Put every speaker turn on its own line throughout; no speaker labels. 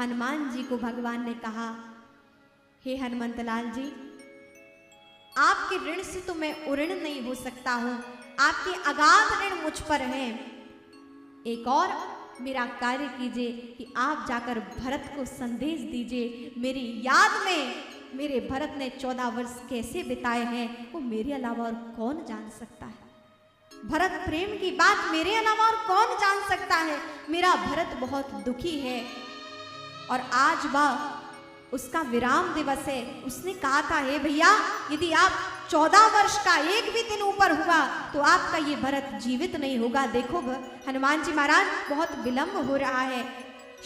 हनुमान जी को भगवान ने कहा, हे हनुमंत लाल जी, आपके ऋण से तो मैं उऋण नहीं हो सकता हूं, आपके अगाध ऋण मुझ पर हैं। एक और मेरा कार्य कीजिए कि आप जाकर भरत को संदेश दीजिए, मेरी याद में मेरे भरत ने 14 वर्ष कैसे बिताए हैं वो मेरे अलावा और कौन जान सकता है। भरत प्रेम की बात मेरे अलावा और कौन जान सकता है। मेरा भरत बहुत दुखी है और आज वह उसका विराम दिवस है। उसने कहा था, हे भैया, यदि आप 14 वर्ष का एक भी दिन ऊपर हुआ तो आपका ये भरत जीवित नहीं होगा। देखो हनुमान जी महाराज, बहुत विलंब हो रहा है,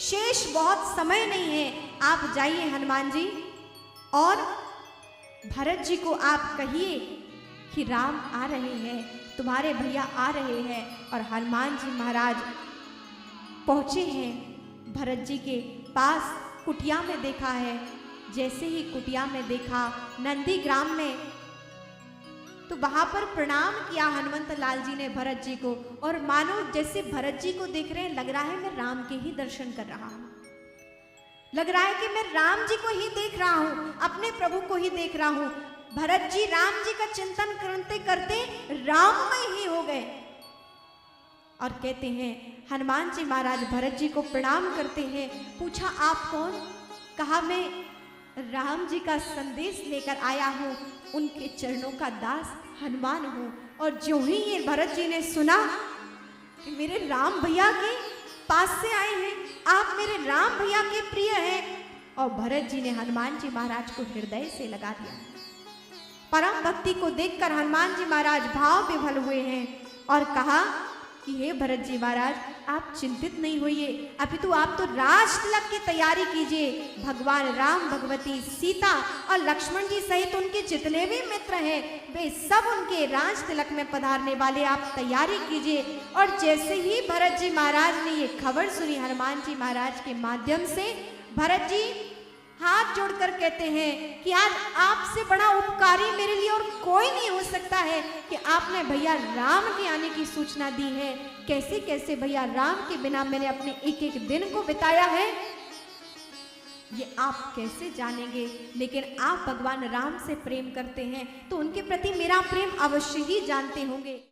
शेष बहुत समय नहीं है, आप जाइए हनुमान जी और भरत जी को आप कहिए कि राम आ रहे हैं, तुम्हारे भैया आ रहे हैं। और हनुमान जी महाराज पहुंचे हैं भरत जी के पास। कुटिया में देखा है, जैसे ही कुटिया में देखा नंदी ग्राम में, तो वहां पर प्रणाम किया हनुमंत लाल जी ने भरत जी को। और मानो जैसे भरत जी को देख रहे हैं, लग रहा है मैं राम के ही दर्शन कर रहा हूं, लग रहा है कि मैं राम जी को ही देख रहा हूं, अपने प्रभु को ही देख रहा हूं। भरत जी राम जी का चिंतन करते करते राममय ही हो गए। और कहते हैं हनुमान जी महाराज भरत जी को प्रणाम करते हैं। पूछा, आप कौन? कहा, मैं राम जी का संदेश लेकर आया हूं, उनके चरणों का दास हनुमान हूं। और जो ही ये भरत जी ने सुना कि मेरे राम भैया के पास से आए हैं, आप मेरे राम भैया के प्रिय हैं, और भरत जी ने हनुमान जी महाराज को हृदय से लगा दिया। परम भक्ति को देखकर हनुमान जी महाराज भाव विभल हुए हैं और कहा कि हे भरत जी महाराज, आप चिंतित नहीं होइए, अपितु आप तो राज तिलक की तैयारी कीजिए। भगवान राम, भगवती सीता और लक्ष्मण जी सहित उनके जितने भी मित्र हैं, वे सब उनके राज तिलक में पधारने वाले, आप तैयारी कीजिए। और जैसे ही भरत जी महाराज ने ये खबर सुनी हनुमान जी महाराज के माध्यम से, भरत जी हाथ जोड़कर कहते हैं कि आज आपसे बड़ा उपकारी मेरे लिए और कोई नहीं हो सकता है कि आपने भैया राम के आने की सूचना दी है। कैसे कैसे भैया राम के बिना मैंने अपने एक एक दिन को बिताया है, ये आप कैसे जानेंगे। लेकिन आप भगवान राम से प्रेम करते हैं तो उनके प्रति मेरा प्रेम अवश्य ही जानते होंगे।